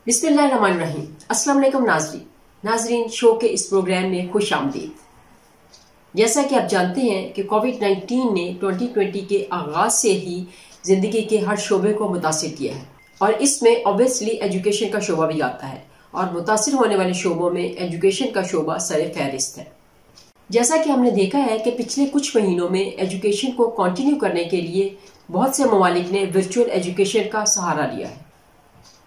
बिस्मिल्लाहिर्रहमानिर्रहीम। अस्सलाम वालेकुम नाजरीन, शो के इस प्रोग्राम में खुश आमदीद। जैसा कि आप जानते हैं कि कोविड-19 ने 2020 के आगाज से ही जिंदगी के हर शोबे को मुतासिर किया है और इसमें ऑब्वियसली एजुकेशन का शोबा भी आता है और मुतासिर होने वाले शोबों में एजुकेशन का शोबा सर फहरिस्त है। जैसा कि हमने देखा है कि पिछले कुछ महीनों में एजुकेशन को कंटिन्यू करने के लिए बहुत से ममालिक ने वर्चुअल एजुकेशन का सहारा लिया है।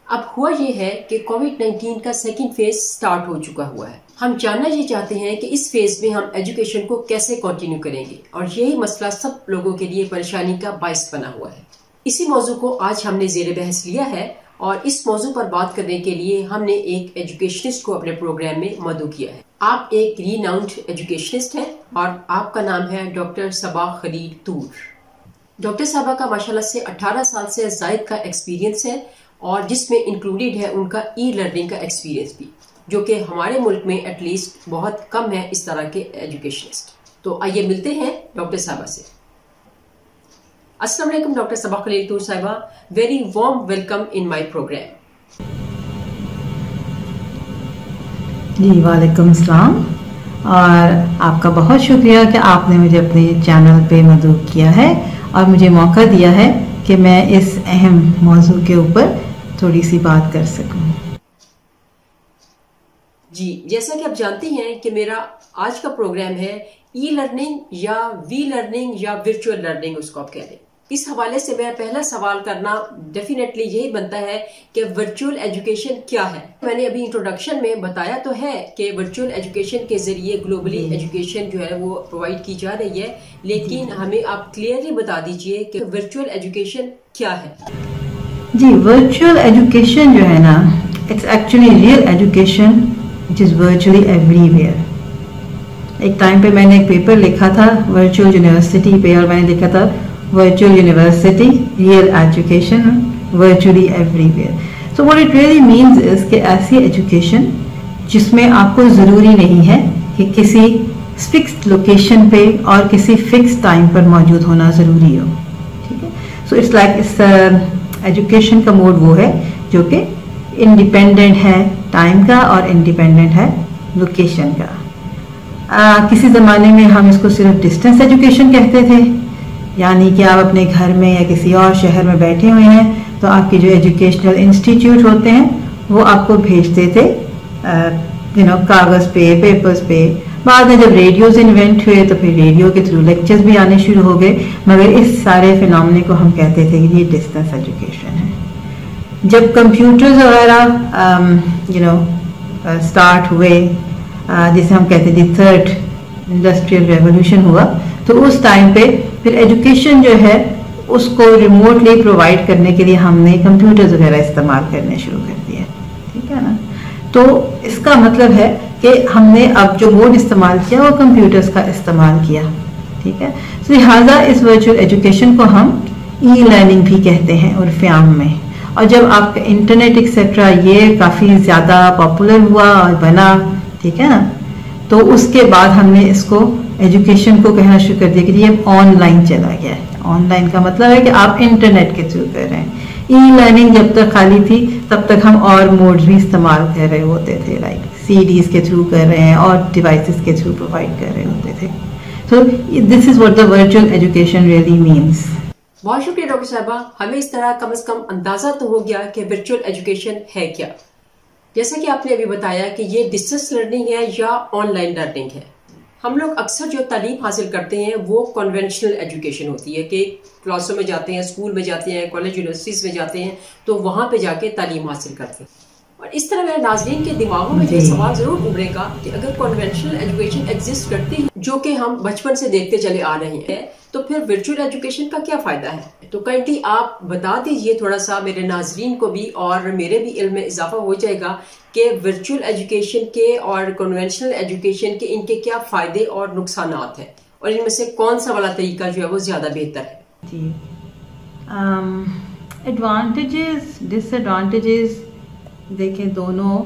अब हुआ ये है कि कोविड-19 का सेकंड फेज स्टार्ट हो चुका हुआ है। हम जानना ये चाहते हैं कि इस फेज में हम एजुकेशन को कैसे कंटिन्यू करेंगे और यही मसला सब लोगों के लिए परेशानी का बाइस बना हुआ है। इसी मौजू को आज हमने ज़ेरे बहस लिया है और इस मौजू पर बात करने के लिए हमने एक एजुकेशनिस्ट को अपने प्रोग्राम में मदऊ किया है। आप एक रीनाउंड एजुकेशनिस्ट हैं और आपका नाम है डॉक्टर सबा खलील तूर। डॉक्टर साहबा का माशाल्लाह से 18 साल से ज़ायद का एक्सपीरियंस है और जिसमें इंक्लूडेड है उनका ई लर्निंग का एक्सपीरियंस भी, जो कि हमारे मुल्क में एटलीस्ट बहुत कम है इस तरह के एजुकेशनिस्ट। तो आइए मिलते हैं डॉक्टर साहबा से। अस्सलाम वालेकुम doctor Saba Khalil Toor Sahiba, very warm welcome in my programme. जी वालेकुम सलाम और आपका बहुत शुक्रिया कि आपने मुझे अपने चैनल पे मदऊ किया है और मुझे मौका दिया है कि मैं इस अहम मौजू के ऊपर थोड़ी सी बात कर सकूं। जी, जैसा कि आप जानती हैं कि मेरा आज का प्रोग्राम है ई लर्निंग या वी लर्निंग या वर्चुअल लर्निंग, उसको आप कह लें। इस हवाले से मेरा पहला सवाल करना डेफिनेटली यही बनता है कि वर्चुअल एजुकेशन क्या है। मैंने अभी इंट्रोडक्शन में बताया तो है कि वर्चुअल एजुकेशन के जरिए ग्लोबली एजुकेशन जो है वो प्रोवाइड की जा रही है, लेकिन हमें आप क्लियरली बता दीजिए कि वर्चुअल एजुकेशन क्या है। जी, वर्चुअल एजुकेशन जो है ना, it's actually real education which is virtually everywhere. एक टाइम पे मैंने एक पेपर लिखा था वर्चुअल यूनिवर्सिटी पे और मैंने लिखा था virtual university, real education, virtually everywhere. So what it really means is कि ऐसी education जिसमें आपको ज़रूरी नहीं है कि किसी फिक्स्ड लोकेशन पे और किसी फिक्स टाइम पर मौजूद होना ज़रूरी हो, ठीक है। सो इट्स लाइक इस एजुकेशन का मोड वो है जो कि इंडिपेंडेंट है टाइम का और इंडिपेंडेंट है लोकेशन का। किसी ज़माने में हम इसको सिर्फ डिस्टेंस एजुकेशन कहते थे, यानी कि आप अपने घर में या किसी और शहर में बैठे हुए हैं तो आपके जो एजुकेशनल इंस्टीट्यूट होते हैं वो आपको भेजते थे कागज़ पे, पेपर्स पे। बाद में जब रेडियोज़ इन्वेंट हुए तो फिर रेडियो के थ्रू लेक्चर्स भी आने शुरू हो गए, मगर इस सारे फिनोमेने को हम कहते थे कि ये डिस्टेंस एजुकेशन है। जब कंप्यूटर्स वगैरह स्टार्ट हुए, जिसे हम कहते थे थर्ड इंडस्ट्रियल रेवोल्यूशन हुआ, तो उस टाइम पे फिर एजुकेशन जो है उसको रिमोटली प्रोवाइड करने के लिए हमने कंप्यूटर्स वगैरह इस्तेमाल करने शुरू कर दिए, ठीक है ना। तो इसका मतलब है कि हमने अब जो मोड इस्तेमाल किया वो कंप्यूटर्स का इस्तेमाल किया, ठीक है। तो लिहाजा इस वर्चुअल एजुकेशन को हम ई लर्निंग भी कहते हैं उर्फ़-ए-आम में। और जब आपका इंटरनेट एक्सेट्रा ये काफ़ी ज़्यादा पॉपुलर हुआ और बना, ठीक है ना, तो उसके बाद हमने इसको एजुकेशन को कहना शुरू कर दिया कि ये ऑनलाइन चला गया है। ऑनलाइन का मतलब है कि आप इंटरनेट के थ्रू कर रहे हैं। ई लर्निंग जब तक खाली थी तब तक हम और मोड्स भी इस्तेमाल कर रहे होते थे, लाइक सीडीज के थ्रू कर रहे हैं और डिवाइसेस के थ्रू प्रोवाइड कर रहे होते थे। So this is what the virtual education really means. बहुत शुक्रिया डॉक्टर साहबा, हमें इस तरह कम से कम अंदाजा तो हो गया कि वर्चुअल एजुकेशन है क्या। जैसा कि आपने अभी बताया कि ये डिस्टेंस लर्निंग है या ऑनलाइन लर्निंग है। हम लोग अक्सर जो तालीम हासिल करते हैं वो कन्वेंशनल एजुकेशन होती है कि क्लासों में जाते हैं, स्कूल में जाते हैं, कॉलेज यूनिवर्सिटीज में जाते हैं, तो वहाँ पे जाके तालीम हासिल करते हैं। और इस तरह मेरे नाज़रीन के दिमागों में ये सवाल जरूर उभरेगा कि अगर कन्वेंशनल एजुकेशन एग्जिस्ट करती है जो कि हम बचपन से देखते चले आ रहे हैं, तो फिर वर्चुअल एजुकेशन का क्या फायदा है। तो काइंडली आप बता दीजिए थोड़ा सा मेरे नाज़रीन को भी और मेरे भी इल्म में इजाफा हो जाएगा कि वर्चुअल एजुकेशन के और कन्वेंशनल एजुकेशन के इनके क्या फायदे और नुकसानात हैं और इनमें से कौन सा वाला तरीका जो है वो ज्यादा बेहतर है। जी, एडवांटेजेस डिसएडवांटेजेस देखें दोनों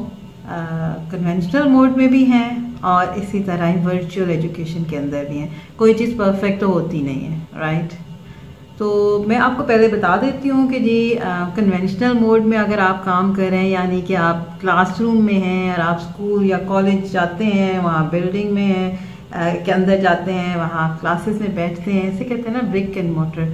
कन्वेंशनल मोड में भी हैं और इसी तरह ही वर्चुअल एजुकेशन के अंदर भी हैं। कोई चीज़ परफेक्ट तो होती नहीं है, राइट। तो मैं आपको पहले बता देती हूँ कि जी कन्वेंशनल मोड में अगर आप काम कर रहे हैं, यानी कि आप क्लासरूम में हैं और आप स्कूल या कॉलेज जाते हैं, वहाँ बिल्डिंग में हैं के अंदर जाते हैं, वहाँ क्लासेस में बैठते हैं, इसे कहते हैं ना brick and motor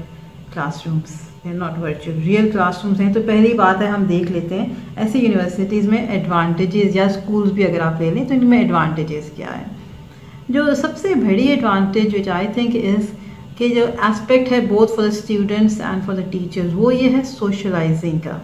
classrooms, not virtual, real classrooms हैं। तो पहली बात है हम देख लेते हैं ऐसी यूनिवर्सिटीज़ में एडवांटेजेस, या स्कूल्स भी अगर आप ले लें तो इनमें एडवांटेजेस क्या है। जो सबसे बड़ी advantage which I think is कि जो एस्पेक्ट है both for the students and for the teachers, वो ये है सोशलाइजिंग का।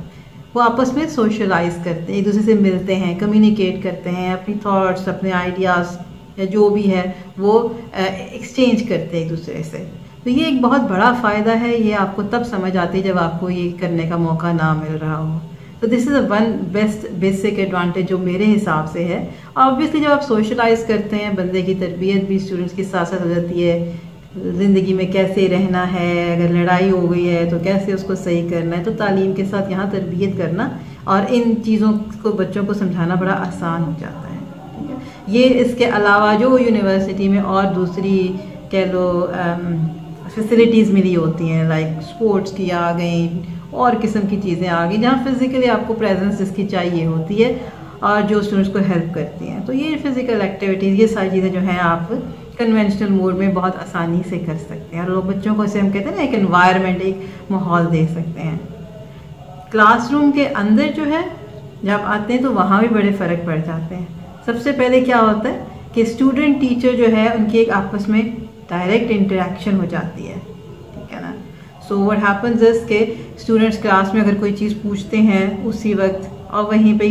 वो आपस में सोशलाइज करते हैं, एक दूसरे से मिलते हैं, कम्युनिकेट करते हैं, अपनी थॉट्स, अपने आइडियाज़ या जो भी है वो एक्सचेंज करते हैं एक दूसरे से। तो ये एक बहुत बड़ा फ़ायदा है, ये आपको तब समझ आती है जब आपको ये करने का मौका ना मिल रहा हो। तो this is one best basic advantage जो मेरे हिसाब से है। ऑब्वियसली जब आप सोशलाइज करते हैं, बंदे की तरबियत भी स्टूडेंट्स के साथ साथ हो जाती है, ज़िंदगी में कैसे रहना है, अगर लड़ाई हो गई है तो कैसे उसको सही करना है। तो तालीम के साथ यहाँ तरबियत करना और इन चीज़ों को बच्चों को समझाना बड़ा आसान हो जाता है, ठीक है। ये इसके अलावा जो यूनिवर्सिटी में और दूसरी कह लो फैसिलिटीज़ मिली होती हैं, लाइक स्पोर्ट्स की आ गई और किस्म की चीज़ें आ गई, जहाँ फिज़िकली आपको प्रेजेंस जिसकी चाहिए होती है और जो स्टूडेंट्स को हेल्प करती हैं। तो ये फिज़िकल एक्टिविटीज़, ये सारी चीज़ें जो हैं आप कन्वेंशनल मोड में बहुत आसानी से कर सकते हैं। और लोग बच्चों को, इसे हम कहते हैं ना, एक एनवायरनमेंट, एक माहौल दे सकते हैं। क्लासरूम के अंदर जो है जब आते हैं तो वहाँ भी बड़े फ़र्क पड़ जाते हैं। सबसे पहले क्या होता है कि स्टूडेंट टीचर जो है उनकी एक आपस में डायरेक्ट इंटरेक्शन हो जाती है, ठीक है ना। सो व्हाट हैपन्स इज के स्टूडेंट्स क्लास में अगर कोई चीज़ पूछते हैं उसी वक्त, और वहीं पे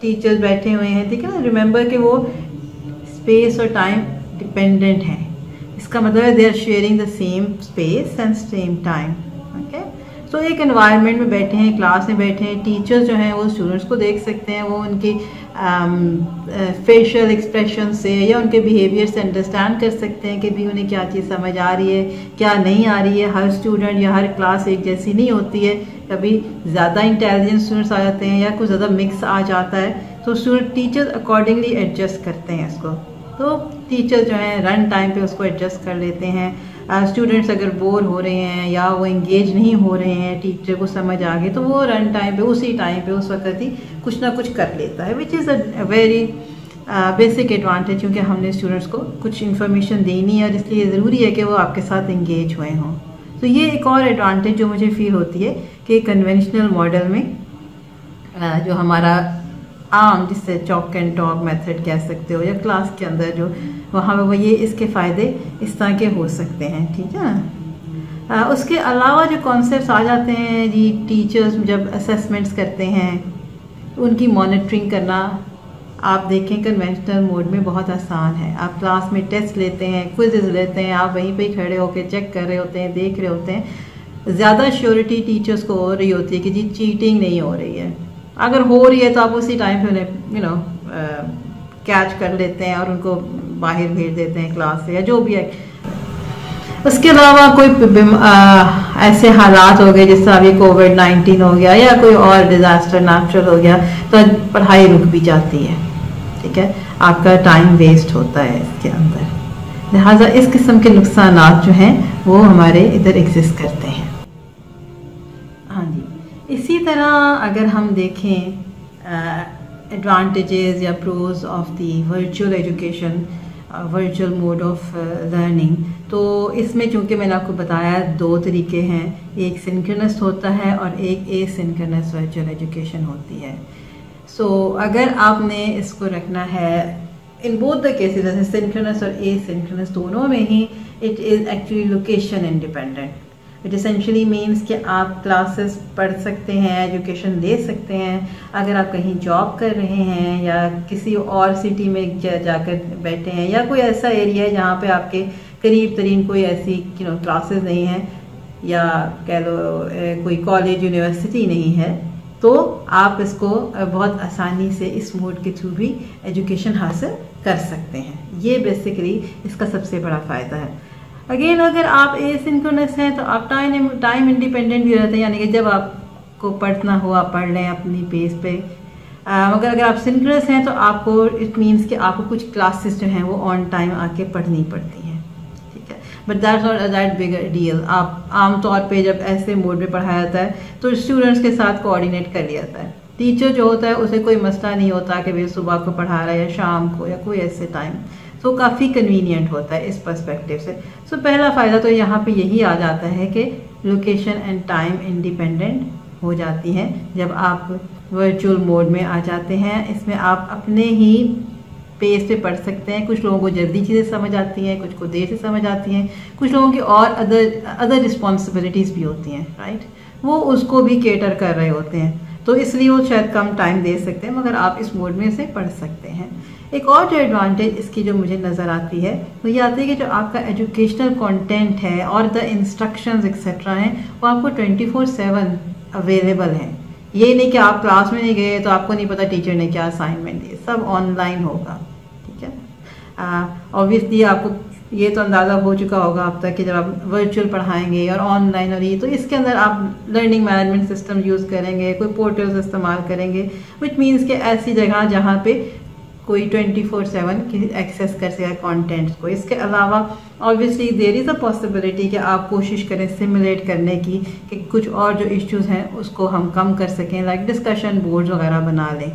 टीचर्स बैठे हुए हैं, ठीक है ना। रिमेंबर कि वो स्पेस और टाइम डिपेंडेंट है, इसका मतलब है they are sharing the same space and same time, okay. So एक एनवायरनमेंट में बैठे हैं, क्लास में बैठे हैं, टीचर्स जो हैं वो स्टूडेंट्स को देख सकते हैं, वो उनकी फेशियल एक्सप्रेशन से या उनके बिहेवियर से अंडरस्टैंड कर सकते हैं कि भी उन्हें क्या चीज़ समझ आ रही है, क्या नहीं आ रही है। हर स्टूडेंट या हर क्लास एक जैसी नहीं होती है, कभी ज़्यादा इंटेलिजेंट स्टूडेंट्स आ जाते हैं या कुछ ज़्यादा मिक्स आ जाता है, तो स्टूडेंट टीचर्स अकॉर्डिंगली एडजस्ट करते हैं इसको। तो टीचर जो हैं रन टाइम पे उसको एडजस्ट कर लेते हैं। स्टूडेंट्स अगर बोर हो रहे हैं या वो इंगेज नहीं हो रहे हैं, टीचर को समझ आ गई, तो वो रन टाइम पे उसी टाइम पे उस वक्त ही कुछ ना कुछ कर लेता है, which is a very basic advantage, क्योंकि हमने स्टूडेंट्स को कुछ इन्फॉर्मेशन देनी है और इसलिए ज़रूरी है कि वो आपके साथ इंगेज हुए हों। तो ये एक और एडवांटेज जो मुझे फील होती है कि कन्वेंशनल मॉडल में जो हमारा आम, जिससे चॉक एंड टॉक मेथड कह सकते हो, या क्लास के अंदर जो वहाँ पे वो ये इसके फ़ायदे इस तरह के हो सकते हैं, ठीक है ना। उसके अलावा जो कॉन्सेप्ट्स आ जाते हैं जी, टीचर्स जब असेसमेंट्स करते हैं उनकी मॉनिटरिंग करना, आप देखें कन्वेंशनल मोड में बहुत आसान है। आप क्लास में टेस्ट लेते हैं, क्विज़ लेते हैं, आप वहीं पे खड़े होकर चेक कर रहे होते हैं, देख रहे होते हैं। ज़्यादा श्योरिटी टीचर्स को हो रही होती है कि जी चीटिंग नहीं हो रही है। अगर हो रही है तो आप उसी टाइम पे उन्हें कैच कर लेते हैं और उनको बाहर भेज देते हैं क्लास से या जो भी है। उसके अलावा कोई ऐसे हालात हो गए, जैसे अभी कोविड-19 हो गया या कोई और डिज़ास्टर नेचुरल हो गया, तो पढ़ाई रुक भी जाती है, ठीक है, आपका टाइम वेस्ट होता है इसके अंदर। लिहाजा इस किस्म के नुकसानात जो हैं वो हमारे इधर एग्जिस्ट करते हैं। हाँ जी, इसी तरह अगर हम देखें एडवांटेजेस या pros of the virtual education, virtual mode of learning, तो इसमें चूँकि मैंने आपको बताया दो तरीके हैं, एक सिंक्रोनस होता है और एक एसिंक्रोनस वर्चुअल एजुकेशन होती है। सो अगर आपने इसको रखना है इन बोथ द केसेस, जैसे सिंक्रोनस और एसिंक्रोनस दोनों में ही, it is actually location independent. It essentially means कि आप क्लासेस पढ़ सकते हैं, एजुकेशन ले सकते हैं। अगर आप कहीं जॉब कर रहे हैं या किसी और सिटी में जाकर बैठे हैं या कोई ऐसा एरिया है जहाँ पे आपके करीब तरीन कोई ऐसी क्लासेस नहीं है, या कह लो कोई कॉलेज यूनिवर्सिटी नहीं है, तो आप इसको बहुत आसानी से इस मोड के थ्रू भी एजुकेशन हासिल कर सकते हैं। ये बेसिकली इसका सबसे बड़ा फ़ायदा है। अगेन अगर आप एसिंक्रोनस हैं तो आप टाइम इंडिपेंडेंट भी रहते हैं, यानी कि जब आपको पढ़ना हो आप पढ़ लें अपनी पेस पे। मगर अगर आप सिंक्रोनस हैं तो आपको, इट मीन्स कि आपको कुछ क्लासेस जो हैं वो ऑन टाइम आके पढ़नी पड़ती हैं, ठीक है। But that's not that big deal. आप आमतौर पे जब ऐसे मोड में पढ़ाया जाता है तो स्टूडेंट्स के साथ कोऑर्डिनेट कर लिया जाता है। टीचर जो होता है उसे कोई मसला नहीं होता कि भाई सुबह को पढ़ा रहा है या शाम को या कोई ऐसे टाइम, सो काफ़ी कन्वीनियंट होता है इस पर्सपेक्टिव से। सो पहला फ़ायदा तो यहाँ पे यही आ जाता है कि लोकेशन एंड टाइम इंडिपेंडेंट हो जाती हैं जब आप वर्चुअल मोड में आ जाते हैं। इसमें आप अपने ही पेस पे पढ़ सकते हैं। कुछ लोगों को जल्दी चीज़ें समझ आती हैं, कुछ को देर से समझ आती हैं, कुछ लोगों की और अदर रिस्पॉन्सिबिलिटीज़ भी होती हैं, राइट, वो उसको भी केटर कर रहे होते हैं, तो इसलिए वो शायद कम टाइम दे सकते हैं, मगर आप इस मोड में से पढ़ सकते हैं। एक और जो एडवांटेज इसकी जो मुझे नज़र आती है वो ये आती है कि जो आपका एजुकेशनल कंटेंट है और द इंस्ट्रक्शंस एक्सेट्रा हैं वो आपको 24/7 अवेलेबल हैं। ये नहीं कि आप क्लास में नहीं गए तो आपको नहीं पता टीचर ने क्या असाइनमेंट दी, सब ऑनलाइन होगा, ठीक है। ऑब्वियसली आपको ये तो अंदाज़ा हो चुका होगा अब तक कि जब आप वर्चुअल पढ़ाएंगे और ऑनलाइन और ये, तो इसके अंदर आप लर्निंग मैनेजमेंट सिस्टम यूज़ करेंगे, कोई पोर्टल्स इस्तेमाल करेंगे, विच मीन्स कि ऐसी जगह जहाँ पे कोई 24/7 की एक्सेस कर सके कंटेंट्स को। इसके अलावा obviously there is a possibility कि आप कोशिश करें सिमुलेट करने की कि कुछ और जो इश्यूज हैं उसको हम कम कर सकें, लाइक डिस्कशन बोर्ड्स वगैरह बना लें।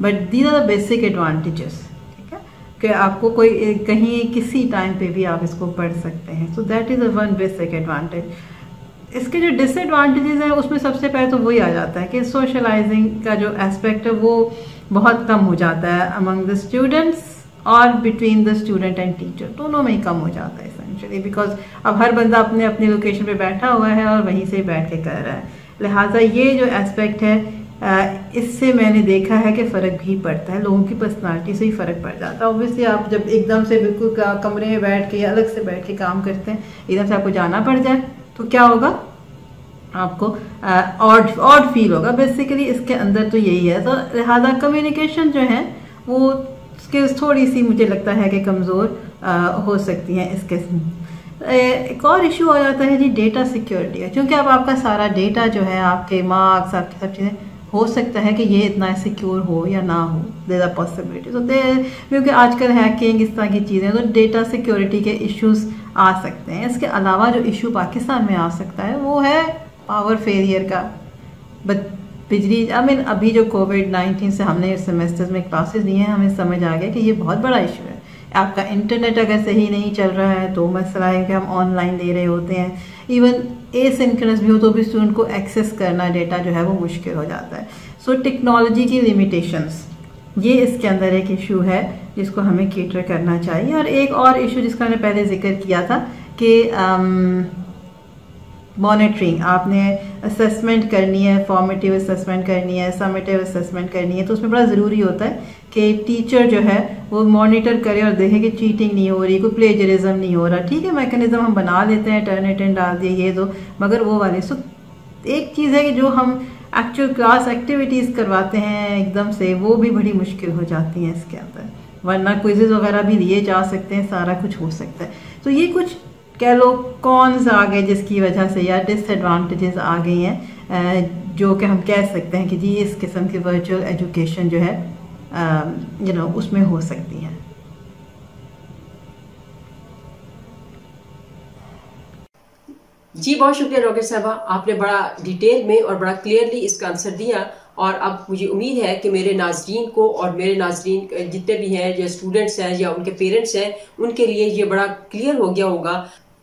But these are the basic advantages, ठीक है, कि आपको कोई कहीं किसी टाइम पे भी आप इसको पढ़ सकते हैं। So that is a one basic advantage. इसके जो डिसएडवांटेजेस हैं उसमें सबसे पहले तो वही आ जाता है कि सोशलाइजिंग का जो एस्पेक्ट है वो बहुत कम हो जाता है अमंग द स्टूडेंट्स और between the student and teacher, दोनों में ही कम हो जाता है एसेंशियली, बिकॉज अब हर बंदा अपने अपनी लोकेशन पे बैठा हुआ है और वहीं से बैठ के कर रहा है। लिहाजा ये जो एस्पेक्ट है इससे मैंने देखा है कि फ़र्क भी पड़ता है, लोगों की पर्सनालिटी से ही फ़र्क पड़ जाता है। ऑब्वियसली आप जब एकदम से बिल्कुल कमरे में बैठ के या अलग से बैठ के काम करते हैं, एकदम से आपको जाना पड़ जाए तो क्या होगा, आपको ऑड फील होगा। बेसिकली इसके अंदर तो यही है। तो लिहाजा कम्युनिकेशन जो है वो स्किल्स थोड़ी सी मुझे लगता है कि कमज़ोर हो सकती हैं इसके। एक और इशू आ जाता है जी डेटा सिक्योरिटी का, क्योंकि अब आपका सारा डेटा जो है, आपके मार्क्स, आपकी सब चीज़ें, हो सकता है कि ये इतना सिक्योर हो या ना हो, देयर आर पॉसिबिलिटी। तो क्योंकि आजकल हैकिंग इस तरह की चीज़ें, तो डेटा सिक्योरिटी के इश्यूज आ सकते हैं। इसके अलावा जो इशू पाकिस्तान में आ सकता है वो है पावर फेलियर का। बिजली अभी जो कोविड-19 से हमने सेमेस्टर्स में क्लासेस ली हैं, हमें समझ आ गया कि ये बहुत बड़ा इशू है। आपका इंटरनेट अगर सही नहीं चल रहा है तो मसला है कि हम ऑनलाइन दे रहे होते हैं, इवन एसिंक्रोनस भी हो तो भी स्टूडेंट को एक्सेस करना डेटा जो है वो मुश्किल हो जाता है। सो टेक्नोलॉजी की लिमिटेशंस, ये इसके अंदर एक इशू है जिसको हमें केटर करना चाहिए। और एक और इशू जिसका मैंने पहले जिक्र किया था कि मॉनिटरिंग, आपने असेसमेंट करनी है, फॉर्मेटिव असेसमेंट करनी है, समेटिव असेसमेंट करनी है, तो उसमें बड़ा ज़रूरी होता है कि टीचर जो है वो मॉनिटर करे और देखे कि चीटिंग नहीं हो रही, कोई प्लेजरिज्म नहीं हो रहा। ठीक है, मैकेनिज्म हम बना लेते हैं, टर्निटिन डाल दिए ये दो, मगर वो वाले एक चीज़ है कि जो हम एक्चुअल क्लास एक्टिविटीज़ करवाते हैं एकदम से, वो भी बड़ी मुश्किल हो जाती हैं इसके अंदर, वरना क्विज़ेज़ वगैरह भी लिए जा सकते हैं, सारा कुछ हो सकता है। तो ये कुछ कह लो कॉन्स आ गए जिसकी वजह से, या डिसएडवांटेजेस आ गई हैं जो कि हम कह सकते हैं कि जी इस किस्म की वर्चुअल एजुकेशन जो है उसमें हो सकती है। जी बहुत शुक्रिया डॉक्टर साहबा, आपने बड़ा डिटेल में और बड़ा क्लियरली इसका आंसर दिया। और अब मुझे उम्मीद है कि मेरे नाजरीन को और मेरे नाजरीन जितने भी हैं, जो स्टूडेंट्स हैं या उनके पेरेंट्स हैं, उनके लिए ये बड़ा क्लियर हो गया होगा,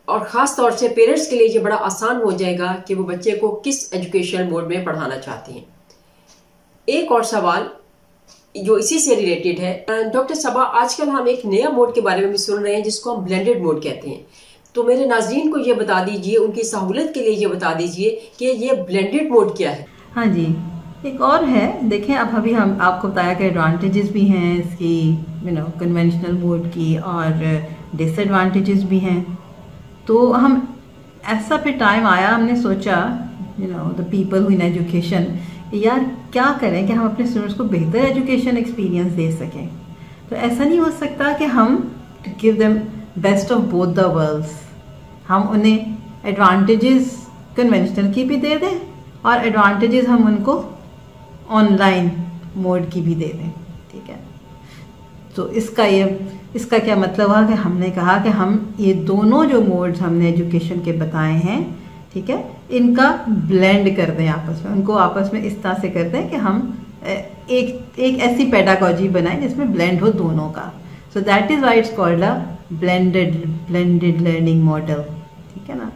और ख़ास तौर से पेरेंट्स के लिए ये बड़ा आसान हो जाएगा कि वो बच्चे को किस एजुकेशन मोड में पढ़ाना चाहते हैं। एक और सवाल जो इसी से रिलेटेड है, डॉक्टर साहबा आजकल हम एक नया मोड के बारे में भी सुन रहे हैं जिसको हम ब्लेंडेड मोड कहते हैं, तो मेरे नाजरीन को ये बता दीजिए, उनकी सहूलत के लिए ये बता दीजिए कि ये ब्लेंडेड मोड क्या है। हाँ जी, एक और है, देखें अब अभी हम आपको बताया कि एडवांटेजेस भी हैं इसकी कन्वेंशनल मोड की, और डिसएडवांटेजेस भी हैं। तो हम ऐसा पे टाइम आया, हमने सोचा the people who in education, यार क्या करें कि हम अपने स्टूडेंट्स को बेहतर एजुकेशन एक्सपीरियंस दे सकें। तो ऐसा नहीं हो सकता कि हम give them best of both the worlds, हम उन्हें एडवांटेजेस कन्वेंशनल की भी दे दें और एडवांटेजेस हम उनको ऑनलाइन मोड की भी दे दें, ठीक है। तो इसका ये इसका क्या मतलब हुआ कि हमने कहा कि हम ये दोनों जो मोड्स हमने एजुकेशन के बताए हैं, ठीक है, इनका ब्लेंड कर दें आपस में, उनको आपस में इस तरह से कर दें कि हम एक ऐसी पेडागॉजी बनाएं जिसमें ब्लेंड हो दोनों का। So that is why it's called a blended learning model, ठीक है ना।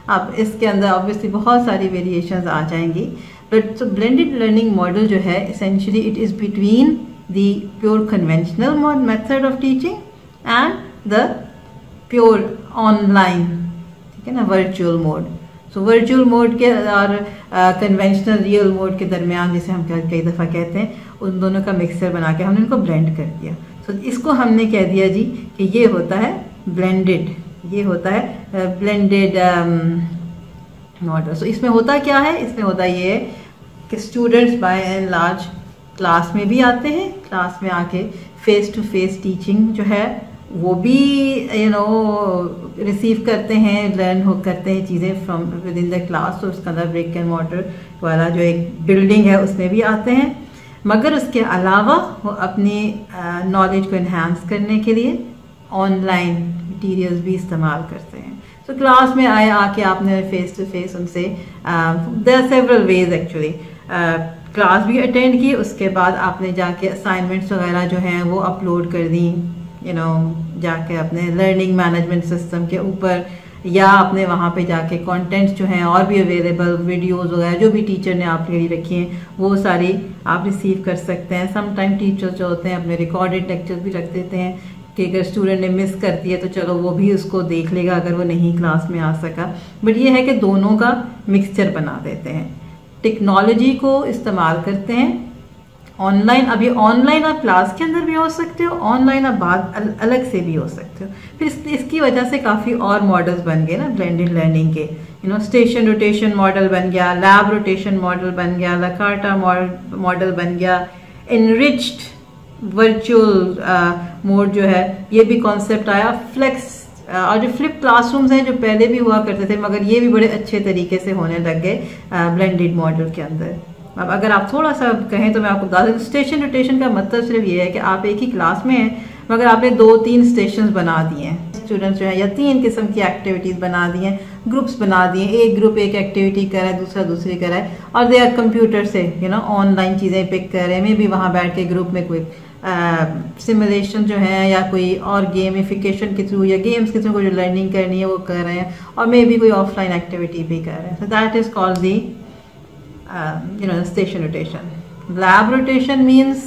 अब इसके अंदर ऑब्वियसली बहुत सारी वेरिएशंस आ जाएंगी, but so blended learning model जो है essentially it is between the pure conventional method of teaching and the pure online, ठीक है ना, virtual mode. So virtual mode के और कन्वेंशनल रियल मोड के दरमियान, जिसे हम कई दफ़ा कहते हैं, उन दोनों का मिक्सचर बना के हमने इनको ब्लेंड कर दिया। सो इसको हमने कह दिया जी कि ये होता है ब्लेंडेड, ये होता है ब्लेंडेड मॉडल। सो इसमें होता क्या है, इसमें होता ये है कि students by and large class में भी आते हैं, क्लास में आके फेस टू फेस टीचिंग जो है वो भी रिसीव करते हैं, लर्न करते हैं चीज़ें from with in the class. तो उसका अंदर ब्रिक एंड मॉर्टर वाला जो एक बिल्डिंग है उसमें भी आते हैं, मगर उसके अलावा वो अपनी नॉलेज को इन्हांस करने के लिए ऑनलाइन मटीरियल्स भी इस्तेमाल करते हैं। तो क्लास में आके आपने फेस टू फेस उनसे there are several ways actually class भी अटेंड की, उसके बाद आपने जाके असाइनमेंट्स वगैरह जो हैं वो अपलोड कर दी, जाके अपने लर्निंग मैनेजमेंट सिस्टम के ऊपर, या आपने वहाँ पे जाके कंटेंट्स जो हैं और भी अवेलेबल वीडियोस वगैरह जो भी टीचर ने आपके लिए रखी हैं वो सारी आप रिसीव कर सकते हैं। सम टाइम टीचर्स जो होते हैं अपने रिकॉर्डेड लेक्चर्स भी रख देते हैं कि अगर स्टूडेंट ने मिस कर दिया तो चलो वो भी उसको देख लेगा अगर वो नहीं क्लास में आ सका। बट ये है कि दोनों का मिक्सचर बना देते हैं, टेक्नोलॉजी को इस्तेमाल करते हैं ऑनलाइन। अब ये ऑनलाइन आप क्लास के अंदर भी हो सकते हो, ऑनलाइन आप बाद अलग से भी हो सकते हो। फिर इसकी वजह से काफ़ी और मॉडल्स बन गए ना ब्लेंडेड लर्निंग के, स्टेशन रोटेशन मॉडल बन गया, लैब रोटेशन मॉडल बन गया, लकार्टा मॉडल बन गया, एनरिच्ड वर्चुअल मोड जो है ये भी कॉन्सेप्ट आया, फ्लेक्स और जो फ्लिप क्लासरूम्स हैं जो पहले भी हुआ करते थे मगर ये भी बड़े अच्छे तरीके से होने लग गए ब्लेंडेड मॉडल के अंदर। अब अगर आप थोड़ा सा कहें तो मैं आपको बता दूं, स्टेशन रोटेशन का मतलब सिर्फ ये है कि आप एक ही क्लास में हैं मगर आपने 2-3 स्टेशन बना दिए हैं, स्टूडेंट्स जो है, या 3 किस्म की एक्टिविटीज़ बना दी हैं, ग्रुप्स बना दिए, एक ग्रुप एक एक्टिविटी कर रहा है, दूसरा दूसरी कर रहा है, और दे आर कंप्यूटर से ऑनलाइन चीज़ें पिक कर रहे हैं। मे भी वहाँ बैठ के ग्रुप में कोई सिमुलेशन जो है या कोई और गेमिफिकेशन के थ्रू या गेम्स के थ्रू कोई जो लर्निंग करनी है वो कर रहे हैं, और मे भी कोई ऑफलाइन एक्टिविटी भी कर रहे हैं। So that is called the station rotation. Lab rotation means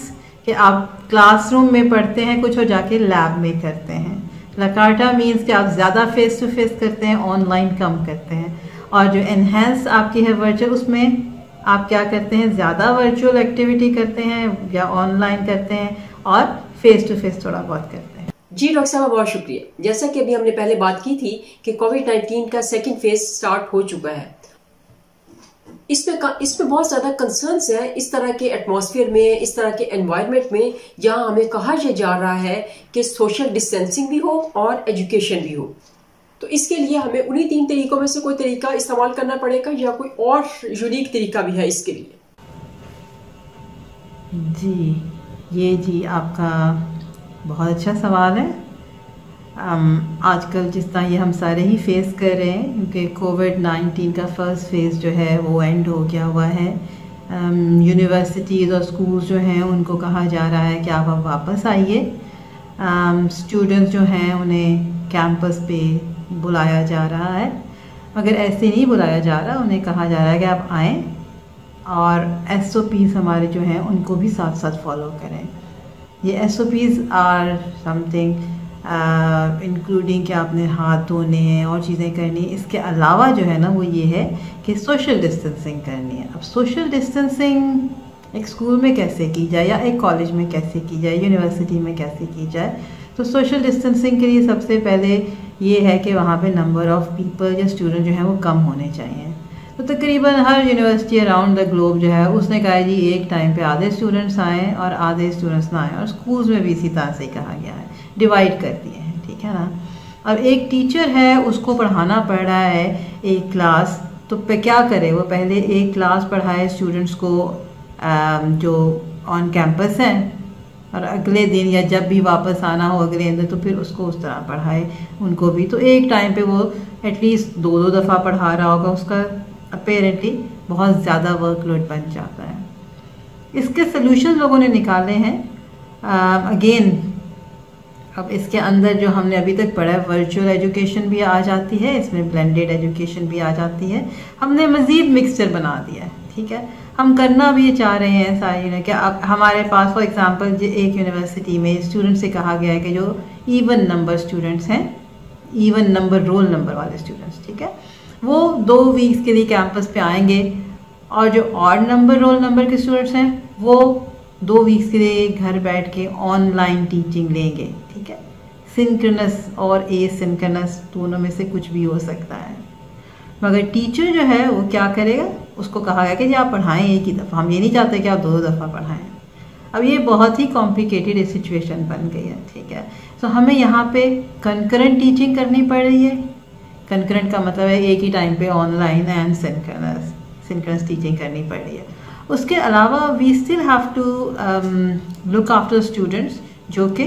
कि आप क्लासरूम में पढ़ते हैं कुछ और जाके लैब में करते हैं। लकार्टा मीन्स कि आप ज़्यादा फेस टू फेस करते हैं, ऑनलाइन कम करते हैं। और जो एनहेंस आपकी है वर्चुअल, उसमें आप क्या करते हैं, ज़्यादा वर्चुअल एक्टिविटी करते हैं या ऑनलाइन करते हैं और फेस टू फेस थोड़ा बहुत करते हैं। जी डॉक्टर साहब बहुत शुक्रिया। जैसा कि अभी हमने पहले बात की थी कि कोविड-19 का सेकेंड फेज स्टार्ट हो चुका है, इसमें बहुत ज़्यादा कंसर्न्स हैं इस तरह के एटमॉस्फेयर में, इस तरह के एनवायरनमेंट में जहां हमें कहा जा रहा है कि सोशल डिस्टेंसिंग भी हो और एजुकेशन भी हो। तो इसके लिए हमें उन्हीं 3 तरीकों में से कोई तरीका इस्तेमाल करना पड़ेगा या कोई और यूनिक तरीका भी है इसके लिए? जी आपका बहुत अच्छा सवाल है। आजकल जिस तरह ये हम सारे ही फेस कर रहे हैं, क्योंकि कोविड-19 का फर्स्ट फेज़ जो है वो एंड हो गया हुआ है। यूनिवर्सिटीज़ और स्कूल्स जो हैं उनको कहा जा रहा है कि आप अब वापस आइए। स्टूडेंट्स जो हैं उन्हें कैंपस पे बुलाया जा रहा है, मगर ऐसे नहीं बुलाया जा रहा, उन्हें कहा जा रहा है कि आप आएँ और SOPs हमारे जो हैं उनको भी साथ साथ फॉलो करें। ये SOPs आर समथिंग इंक्लूडिंग कि आपने हाथ धोने हैं और चीज़ें करनी है। इसके अलावा जो है ना वो ये है कि सोशल डिस्टेंसिंग करनी है। अब सोशल डिस्टेंसिंग एक स्कूल में कैसे की जाए या एक कॉलेज में कैसे की जाए, यूनिवर्सिटी में कैसे की जाए, तो सोशल डिस्टेंसिंग के लिए सबसे पहले ये है कि वहाँ पे नंबर ऑफ़ पीपल या स्टूडेंट जो है वो कम होने चाहिए। तो तकरीबन हर यूनिवर्सिटी अराउंड द ग्लोब जो है उसने कहा जी एक टाइम पे आधे स्टूडेंट्स आएँ और आधे स्टूडेंट्स ना आएँ, और स्कूल्स में भी इसी तरह से कहा गया है, डिवाइड कर दिए हैं, ठीक है ना। अब एक टीचर है उसको पढ़ाना पड़ रहा है एक क्लास, तो क्या करे, वो पहले एक क्लास पढ़ाए स्टूडेंट्स को जो ऑन कैंपस हैं, और अगले दिन या जब भी वापस आना हो अगले दिन तो फिर उसको उस तरह पढ़ाए उनको भी। तो एक टाइम पे वो एटलीस्ट 2-2 दफ़ा पढ़ा रहा होगा, उसका अपेरेंटली बहुत ज़्यादा वर्कलोड बन जाता है। इसके सलूशन लोगों ने निकाले हैं। अगेन अब इसके अंदर जो हमने अभी तक पढ़ा है, वर्चुअल एजुकेशन भी आ जाती है, इसमें ब्लेंडेड एजुकेशन भी आ जाती है। हमने मज़ीद मिक्सचर बना दिया है, ठीक है। हम करना भी ये चाह रहे हैं सारी कि अब हमारे पास फॉर एग्जांपल एक यूनिवर्सिटी में स्टूडेंट से कहा गया है कि जो इवन नंबर स्टूडेंट्स हैं, इवन नंबर रोल नंबर वाले स्टूडेंट्स, ठीक है, वो 2 वीक्स के लिए कैंपस पे आएंगे और जो ऑड नंबर रोल नंबर के स्टूडेंट्स हैं वो 2 वीक्स के लिए घर बैठ के ऑनलाइन टीचिंग लेंगे, ठीक है। सिंक्रोनस और एसिंक्रोनस दोनों में से कुछ भी हो सकता है, मगर टीचर जो है वो क्या करेगा, उसको कहा गया कि जी आप पढ़ाएं एक ही दफ़ा, हम ये नहीं चाहते कि आप 2 दफ़ा पढ़ाएं। अब ये बहुत ही कॉम्प्लिकेटेड सिचुएशन बन गई है, ठीक है। तो हमें यहाँ पे कंकरेंट टीचिंग करनी पड़ रही है। कंकरेंट का मतलब है एक ही टाइम पे ऑनलाइन एंड सिंक्रोनस टीचिंग करनी पड़ रही है। उसके अलावा we still have to look after students जो कि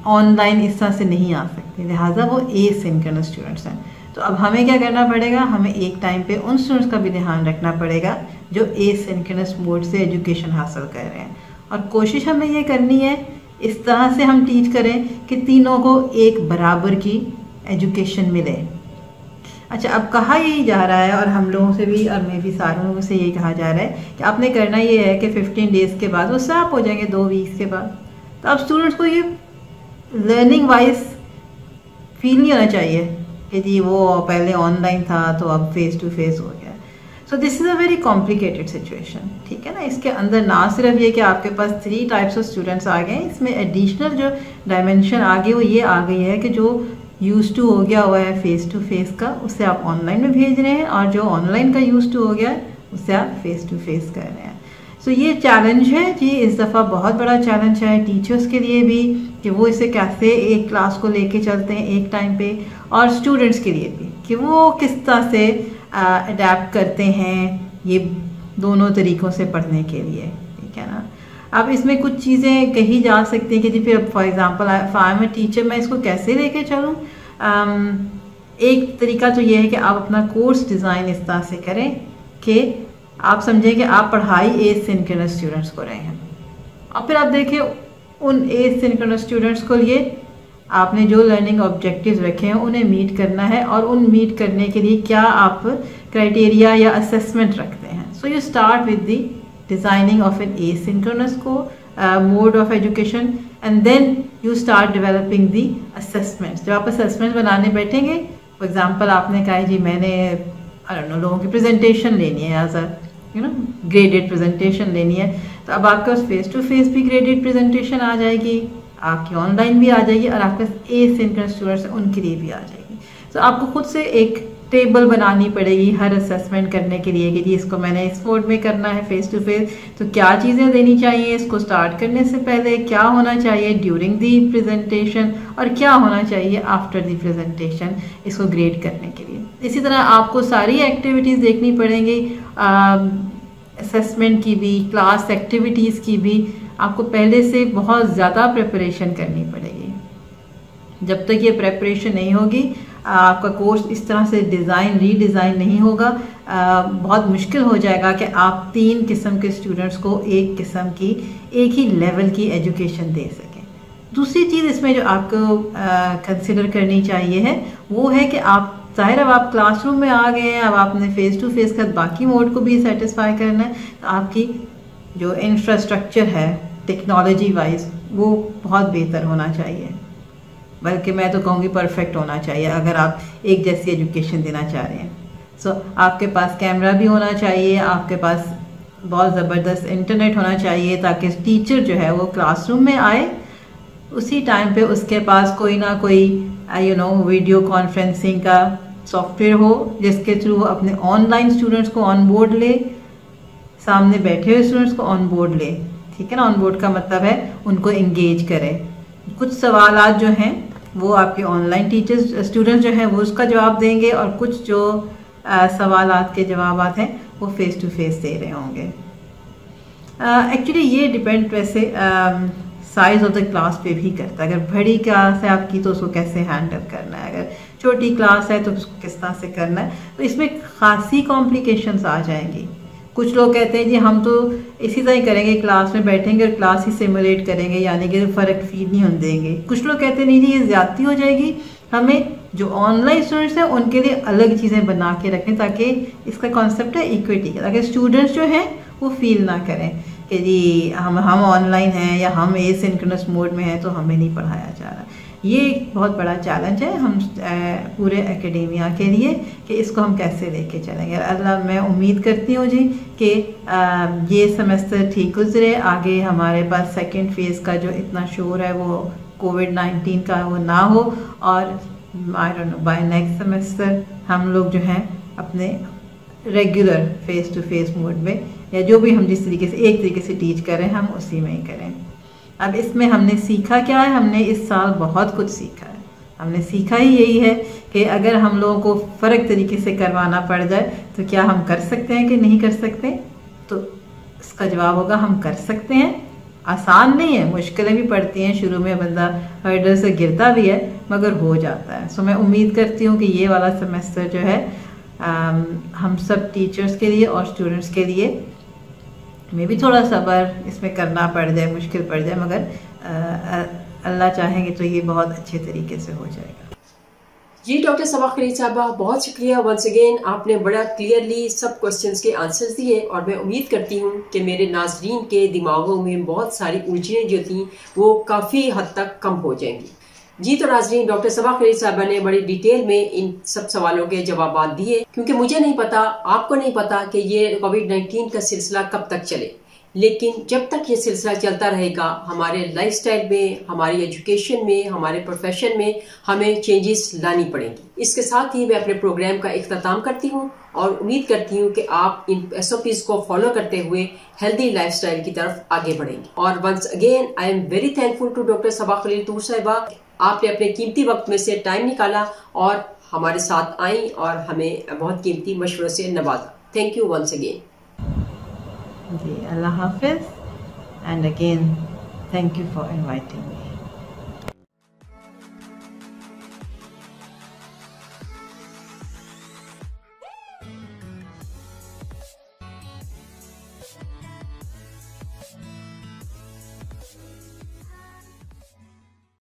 ऑनलाइन इस तरह से नहीं आ सकते, लिहाजा वो एसिंक्रोनस स्टूडेंट्स हैं। तो अब हमें क्या करना पड़ेगा, हमें एक टाइम पे उन स्टूडेंट्स का भी ध्यान रखना पड़ेगा जो एसिंक्रोनस मोड से एजुकेशन हासिल कर रहे हैं, और कोशिश हमें ये करनी है इस तरह से हम टीच करें कि तीनों को एक बराबर की एजुकेशन मिले। अच्छा, अब कहा यही जा रहा है और हम लोगों से भी और मैं भी सारे लोगों से यही कहा जा रहा है कि आपने करना ये है कि 15 डेज़ के बाद वो स्टॉप हो जाएंगे, 2 वीक्स के बाद। तो अब स्टूडेंट्स को ये लर्निंग वाइज फील नहीं होना चाहिए कि जी वो पहले ऑनलाइन था तो अब फेस टू फेस हो गया। So this is a very complicated situation, ठीक है ना। इसके अंदर ना सिर्फ ये कि आपके पास 3 टाइप्स ऑफ स्टूडेंट्स आ गए, इसमें एडिशनल जो डायमेंशन आ गई वो ये आ गई है कि जो यूज टू हो गया हुआ है फेस टू फेस का, उससे आप ऑनलाइन में भेज रहे हैं, और जो ऑनलाइन का यूज टू हो गया है उससे आप फेस टू फेस कर रहे हैं। सो ये चैलेंज है जी, इस दफ़ा बहुत बड़ा चैलेंज है टीचर्स के लिए भी कि वो इसे कैसे एक क्लास को लेके चलते हैं एक टाइम पे, और स्टूडेंट्स के लिए भी कि वो किस तरह से अडेप्ट करते हैं ये दोनों तरीक़ों से पढ़ने के लिए, ठीक है ना। अब इसमें कुछ चीज़ें कही जा सकती हैं कि जी फिर for example I am a teacher, मैं इसको कैसे लेके चलूँ। एक तरीका तो ये है कि आप अपना कोर्स डिज़ाइन इस तरह से करें कि आप समझें कि आप पढ़ाई एसिंक्रोनस स्टूडेंट्स को रहे हैं, और फिर आप देखें उन एसिंक्रोनस स्टूडेंट्स को लिए आपने जो लर्निंग ऑब्जेक्टिव्स रखे हैं उन्हें मीट करना है, और उन मीट करने के लिए क्या आप क्राइटेरिया या असेसमेंट रखते हैं। So you start with the designing of an asynchronous mode of education, and then you start developing the assessments. जब आप असेसमेंट बनाने बैठेंगे, फॉर एग्जांपल आपने कहा जी मैंने लोगों की प्रेजेंटेशन लेनी है, एज अ ग्रेडेड प्रेजेंटेशन लेनी है, तो अब आपके पास फेस टू फेस भी ग्रेडेड प्रेजेंटेशन आ जाएगी, आपकी ऑनलाइन भी आ जाएगी, और आपके पास एसिंक्रोनस स्टूडेंट्स उनके लिए भी आ जाएगी। तो आपको खुद से एक टेबल बनानी पड़ेगी हर असेसमेंट करने के लिए कि जी इसको मैंने इस मोड में करना है फेस टू फेस, तो क्या चीज़ें देनी चाहिए इसको स्टार्ट करने से पहले, क्या होना चाहिए ड्यूरिंग दी प्रेजेंटेशन, और क्या होना चाहिए आफ्टर दी प्रेजेंटेशन इसको ग्रेड करने के लिए। इसी तरह आपको सारी एक्टिविटीज़ देखनी पड़ेंगी, असेसमेंट की भी, क्लास एक्टिविटीज़ की भी आपको पहले से बहुत ज़्यादा प्रिपरेशन करनी पड़ेगी। जब तक ये प्रिपरेशन नहीं होगी आपका कोर्स इस तरह से रीडिज़ाइन नहीं होगा, बहुत मुश्किल हो जाएगा कि आप 3 किस्म के स्टूडेंट्स को एक किस्म की एक ही लेवल की एजुकेशन दे सकें। दूसरी चीज़ इसमें जो आपको कंसिडर करनी चाहिए है वो है कि आप ज़ाहिर अब आप क्लासरूम में आ गए हैं, अब आपने फेस टू फेस का बाकी मोड को भी सेटिस्फाई करना है, तो आपकी जो इंफ्रास्ट्रक्चर है टेक्नोलॉजी वाइज वो बहुत बेहतर होना चाहिए, बल्कि मैं तो कहूँगी परफेक्ट होना चाहिए अगर आप एक जैसी एजुकेशन देना चाह रहे हैं। सो आपके पास कैमरा भी होना चाहिए, आपके पास बहुत ज़बरदस्त इंटरनेट होना चाहिए, ताकि टीचर जो है वो क्लासरूम में आए उसी टाइम पे उसके पास कोई ना कोई वीडियो कॉन्फ्रेंसिंग का सॉफ्टवेयर हो जिसके थ्रू वो अपने ऑनलाइन स्टूडेंट्स को ऑन बोर्ड ले, सामने बैठे हुए स्टूडेंट्स को ऑन बोर्ड ले, ठीक है ना। ऑन बोर्ड का मतलब है उनको इंगेज करें। कुछ सवालात जो हैं वो आपके ऑनलाइन टीचर्स स्टूडेंट्स जो हैं वो उसका जवाब देंगे, और कुछ जो सवालात के जवाबात हैं वो फेस टू फेस दे रहे होंगे। एक्चुअली ये डिपेंड वैसे साइज ऑफ द क्लास पे भी करता है। अगर बड़ी क्लास है आपकी तो उसको कैसे हैंडल करना है, अगर छोटी क्लास है तो उसको किस तरह से करना है, तो इसमें खासी कॉम्प्लिकेशंस आ जाएंगी। कुछ लोग कहते हैं जी हम तो इसी तरह ही करेंगे, क्लास में बैठेंगे और क्लास ही सिमुलेट करेंगे, यानी कि फ़र्क फील नहीं होने देंगे। कुछ लोग कहते हैं नहीं जी ये ज़्यादती हो जाएगी, हमें जो ऑनलाइन स्टूडेंट्स हैं उनके लिए अलग चीज़ें बना के रखें, ताकि इसका कॉन्सेप्ट है इक्विटी का, ताकि स्टूडेंट्स जो हैं वो फील ना करें कि जी हम ऑनलाइन हैं या हम एसिंक्रोनस मोड में हैं तो हमें नहीं पढ़ाया जा रहा। ये एक बहुत बड़ा चैलेंज है हम पूरे एकेडेमिया के लिए कि इसको हम कैसे लेके चलेंगे। अल्लाह मैं उम्मीद करती हूँ जी कि ये सेमेस्टर ठीक गुजरे, आगे हमारे पास सेकंड फेज़ का जो इतना शोर है वो कोविड-19 का वो ना हो, और I don't know by next semester हम लोग जो हैं अपने regular face to face mode में, या जो भी हम जिस तरीके से एक तरीके से टीच कर रहे हैं हम उसी में ही करें। अब इसमें हमने सीखा क्या है, हमने इस साल बहुत कुछ सीखा है। हमने सीखा ही यही है कि अगर हम लोगों को फ़र्क तरीके से करवाना पड़ जाए तो क्या हम कर सकते हैं कि नहीं कर सकते, तो इसका जवाब होगा हम कर सकते हैं। आसान नहीं है, मुश्किलें भी पड़ती हैं, शुरू में बंदा हर्डल से गिरता भी है मगर हो जाता है। सो मैं उम्मीद करती हूँ कि ये वाला सेमेस्टर जो है हम सब टीचर्स के लिए और स्टूडेंट्स के लिए में भी थोड़ा सब्र इसमें करना पड़ जाए, मुश्किल पड़ जाए, मगर अल्लाह चाहेंगे तो ये बहुत अच्छे तरीके से हो जाएगा। जी डॉक्टर सबा खलील साहबा, बहुत शुक्रिया वंस अगेन, आपने बड़ा क्लियरली सब क्वेश्चंस के आंसर्स दिए और मैं उम्मीद करती हूँ कि मेरे नाजरीन के दिमागों में बहुत सारी उलझनें जो थी वो काफ़ी हद तक कम हो जाएंगी। जी तो नाजरीन, डॉक्टर सबा खलील साहबा ने बड़ी डिटेल में इन सब सवालों के जवाब दिए, क्योंकि मुझे नहीं पता, आपको नहीं पता कि ये कोविड-19 का सिलसिला कब तक चले, लेकिन जब तक ये सिलसिला चलता रहेगा हमारे लाइफस्टाइल में, हमारी एजुकेशन में, हमारे प्रोफेशन में हमें चेंजेस लानी पड़ेंगी। इसके साथ ही मैं अपने प्रोग्राम का इख्तिताम करती हूँ और उम्मीद करती हूँ कि आप इन SOPs को फॉलो करते हुए हेल्दी लाइफस्टाइल की तरफ आगे बढ़ेंगे। और once again I am very thankful to doctor Saba Khalil Toor Sahiba, आपने अपने कीमती वक्त में से टाइम निकाला और हमारे साथ आई और हमें बहुत कीमती मशवरों से नवाजा। Thank you once again. जी, अल्लाह हाफिज़, and again thank you for inviting me.